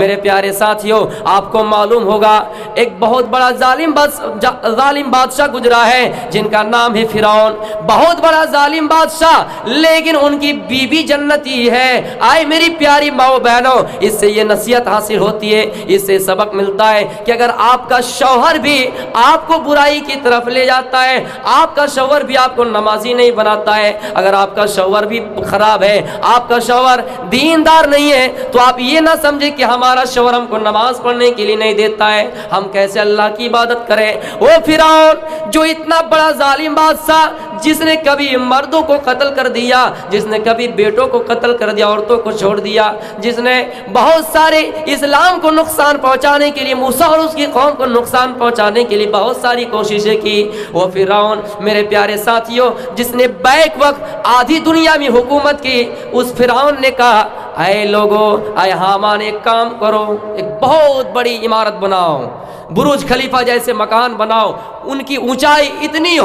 میرے پیارے ساتھیوں آپ کو معلوم ہوگا ایک بہت بڑا ظالم بادشاہ گزرا ہے جن کا نام ہے فرعون. بہت بڑا ظالم بادشاہ لیکن ان کی بیوی جنتی ہے. آئے میری پیاری ماؤں بہنوں اس سے یہ نصیحت حاصل ہوتی ہے, اس سے سبق ملتا ہے کہ اگر آپ کا شوہر بھی آپ کو برائی کی طرف لے جاتا ہے, آپ کا شوہر بھی آپ کو نمازی نہیں بناتا ہے, اگر آپ کا شوہر بھی خراب ہے, آپ کا شوہر دیندار نہیں ہے, تو آپ یہ نہ سمجھے کہ ہمارا شوہر ہم کو نماز پڑھنے کے لیے نہیں دیتا ہے, ہم کیسے اللہ کی عبادت کریں. وہ فرعون جو اتنا بڑا ظالم بادشاہ جس نے کبھی مردوں کو قتل کر دیا, جس نے کبھی بیٹوں کو قتل کر دیا, عورتوں کو چھوڑ دیا, جس نے بہت سارے اسلام کو نقصان پہنچانے کے لیے, موسیٰ اور اس کی قوم کو نقصان پہنچانے کے لیے بہت ساری کوششیں کی, وہ فرعون میرے پیارے ساتھیوں جس نے بیک وقت آدھی دنیا میں حکومت کی, اس فرعون نے کہا اے لوگو, اے حامان ایک کام کرو, ایک بہت بڑی عمارت بناؤ, برج خلیفہ جیسے مکان بناؤ, ان کی اونچائی اتنی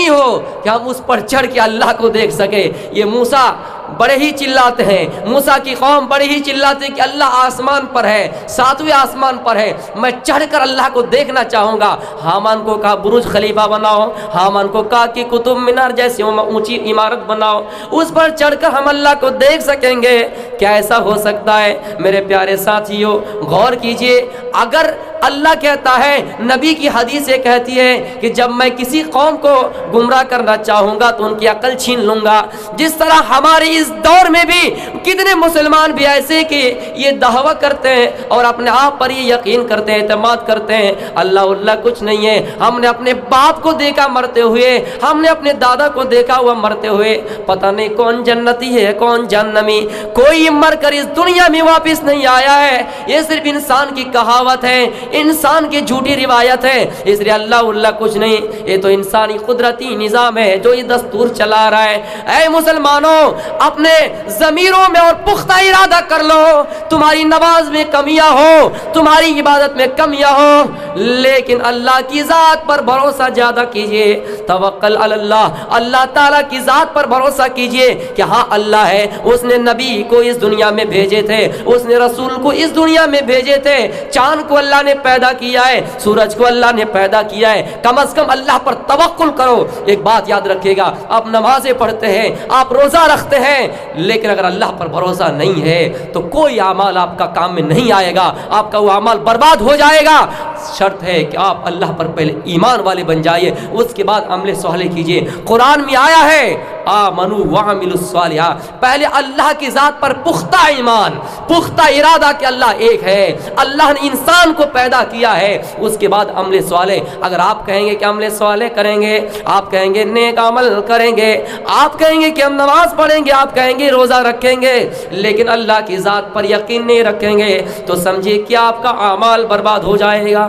ہو کہ ہم اس پر چڑھ کے اللہ کو دیکھ سکے. یہ موسیٰ بڑے ہی چلاتے ہیں, موسیٰ کی قوم بڑے ہی چلاتے ہیں کہ اللہ آسمان پر ہے, ساتویں آسمان پر ہے, میں چڑھ کر اللہ کو دیکھنا چاہوں گا. حامان کو کہا برج خلیفہ بناؤ, حامان کو کہا کہ قطب مینار جیسی اونچی عمارت بناؤ, اس پر چڑھ کر ہم اللہ کو دیکھ سکیں گے. کیا ایسا ہو سکتا ہے؟ میرے پیارے ساتھیوں غور کیجئے, اگر اللہ کہتا ہے, نبی کی حدیث یہ کہتی ہے کہ جب میں کسی قوم کو گمراہ کرنا چاہوں گا تو ان کی عقل چھین لوں گا. جس طرح ہمارے اس دور میں بھی کتنے مسلمان بھی ایسے کہ یہ دعویٰ کرتے ہیں اور اپنے آپ پر یہ یقین کرتے ہیں, اعتماد کرتے ہیں اللہ کچھ نہیں ہے. ہم نے اپنے باپ کو دیکھا مرتے ہوئے, ہم نے اپنے دادا کو دیکھا ہوا مرتے ہوئے, پتہ نہیں کون جنتی ہے کون جہنمی, کوئی مر کر اس دنیا میں واپس نہیں آیا ہے. یہ صرف انسان کی کہاوت ہے, انسان کی جھوٹی روایت ہے, اس لیے اللہ کچھ نہیں. یہ تو انسانی قدرتی نظام ہے جو یہ دستور چلا رہا ہے. اے مسلمانوں اپنے ضمیروں میں اور پختہ ارادہ کر لو, تمہاری نماز میں کمیاں ہو, تمہاری عبادت میں کمیاں ہو, لیکن اللہ کی ذات پر بھروسہ زیادہ کیجئے. توکل علی اللہ, اللہ تعالیٰ کی ذات پر بھروسہ کیجئے کہ ہاں اللہ ہے, اس نے نبی کو اس دنیا میں بھیجے تھے, اس نے رسول کو اس دنیا میں بھیجے تھے, چاند کو اللہ نے پیدا کیا ہے, سورج کو اللہ نے پیدا کیا ہے. کم از کم اللہ پر توکل کرو. ایک بات یاد رکھیے گا, آپ نمازیں پڑھتے ہیں, آپ روزہ رکھتے ہیں, لیکن اگر اللہ پر بھروسہ نہیں ہے تو کوئی اعمال آپ کا کام میں نہیں آئے گا, آپ کا وہ اعمال برباد ہو جائے گا. شرط ہے کہ آپ اللہ پر پہلے ایمان والے بن جائیے, اس کے بعد عمل صالح کیجیے. قرآن میں آیا ہے آمنوا وعملوا الصالحات, پہلے اللہ کی ذات پر پختہ ایمان, پختہ ارادہ کہ اللہ ایک ہے, اللہ نے انسان کو پیدا کیا ہے, اس کے بعد عمل صالح. اگر آپ کہیں گے کہ عمل صالح کریں گے, آپ کہیں گے نیک عمل کریں گے, آپ کہیں گے کہ ہم نماز پڑھیں گے, آپ کہیں گے روزہ رکھیں گے, لیکن اللہ کی ذات پر یقین نہیں رکھیں گے, تو سمجھیے کہ آپ کا اعمال برباد ہو جائے گا.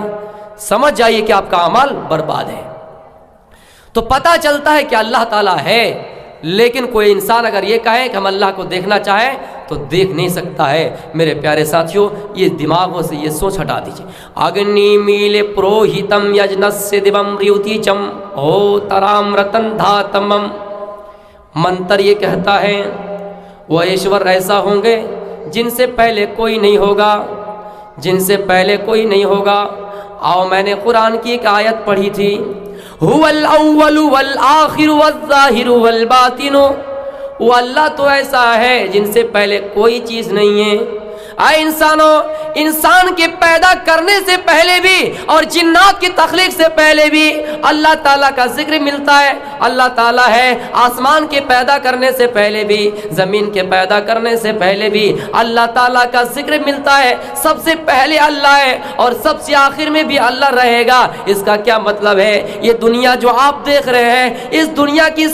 سمجھ جائیے کہ آپ کا اعمال برباد ہے. تو پتہ چلتا ہے کہ اللہ تعالیٰ ہے, لیکن کوئی انسان اگر یہ کہے کہ ہم اللہ کو دیکھنا چاہیں تو دیکھ نہیں سکتا ہے. میرے پیارے ساتھیوں یہ دماغوں سے یہ سوچ ہٹا دیجیے. اگنی میل پروہتم یجنس دیوم ریوتی چم او ترام رتن دھاتمم. منتر یہ کہتا ہے وہ ایشور ایسا ہوں گے جن سے پہلے کوئی نہیں ہوگا, جن سے پہلے کوئی نہیں ہوگا. آؤ میں نے قرآن کی ایک آیت پڑھی تھی, هو الاول والآخر والظاہر والباطن. وہ اللہ تو ایسا ہے جن سے پہلے کوئی چیز نہیں ہے. اے انسانوں, انسان کے پیدا کرنے سے پہلے بھی اور جنات کی تخلیق سے پہلے بھی اللہ تعالیٰ کا ذکر ملتا ہے. اللہ تعالیٰ ہے, آسمان کے پیدا کرنے سے پہلے بھی, زمین کے پیدا کرنے سے پہلے بھی اللہ تعالیٰ کا ذکر ملتا ہے. سب سے پہلے اللہ ہے اور سب سے آخر میں بھی اللہ رہے گا. اس کا کیا مطلب ہے؟ یہ دنیا جو آپ دیکھ رہے ہیں, اس دنیا کی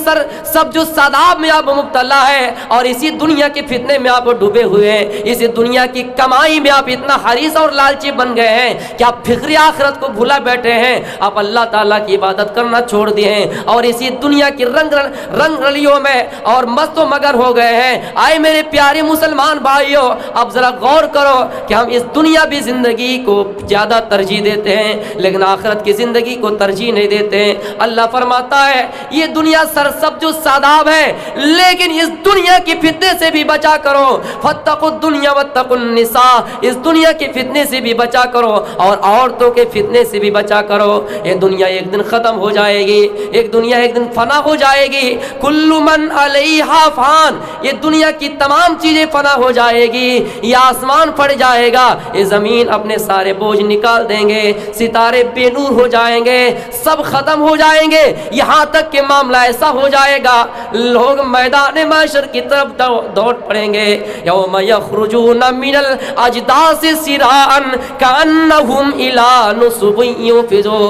سب جو ساداب میں آپ مبتلا ہے اور اسی دنیا کے فتنے میں آپ ڈوبے ہوئے ہیں, اسی دنیا کی کمائی میں آپ اتنا اتنا حریص اور لالچی بن گئے ہیں کہ آپ فکر آخرت کو بھولا بیٹھے ہیں، آپ اللہ تعالیٰ کی عبادت کرنا چھوڑ دیے ہیں اور اسی دنیا کی رنگ رلیوں میں اور مست و مگر ہو گئے ہیں۔ آئے میرے پیارے مسلمان بھائیوں، اب ذرا غور کرو کہ ہم اس دنیاوی زندگی کو زیادہ ترجیح دیتے ہیں لیکن آخرت کی زندگی کو ترجیح نہیں دیتے ہیں۔ اللہ فرماتا ہے یہ دنیا سرسبز و شاداب ہے لیکن اس دنیا کی فتنے سے بھی بچا کرو، فاتقوا الدنیا واتقوا النساء، اس دنیا کے فتنے سے بھی بچا کرو اور عورتوں کے فتنے سے بھی بچا کرو۔ یہ دنیا ایک دن ختم ہو جائے گی، ایک دنیا ایک دن فنا ہو جائے گی۔ کل من علیہا فان، یہ دنیا کی تمام چیزیں فنا ہو جائے گی، یہ آسمان پھٹ جائے گا، یہ زمین اپنے سارے بوجھ نکال دیں گے، ستارے بے نور ہو جائیں گے، سب ختم ہو جائیں گے، یہاں تک کہ معاملہ ایسا ہو جائے گا لوگ میدان محشر کی طرف دوڑ پڑیں گے۔ یوم یخرجون من الاجداث سراعا کانہم الی نصب یوفضون۔